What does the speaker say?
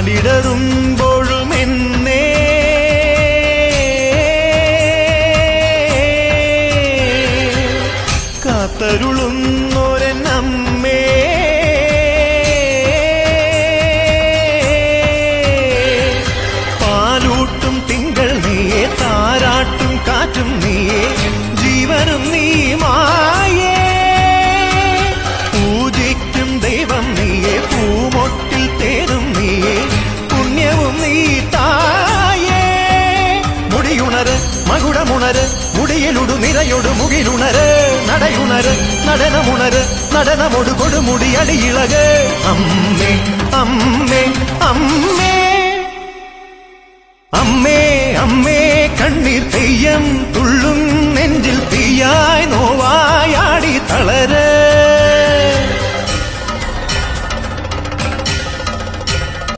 കാലിടറുമ്പോഴും എന്നെ കാത്തരുളുന്നോരമ്മേ പാലൂട്ടും തിങ്കൾ നീയേ താരാട്ടും കാറ്റും നീയേ ജീവനും നീ മായേ പൂജിക്കും ദൈവം നീയേ പൂമൊട്ടിൽ തേനും നീയേ പുണ്യവും നീ തായേ മുടിയുണര് മകുടമുണര് മുടിയിലുടു നിറയൊടു മുകിലുണര് നടയുണര് നടനമുണര് നടനമൊടു കൊടുമുടി അടിയിളക് അമ്മേ അമ്മേ അമ്മേ അമ്മേ അമ്മേ കണ്ണീർ തെയ്യം തുള്ളും നെഞ്ചിൽ തീയായി നോവായാടി തളര്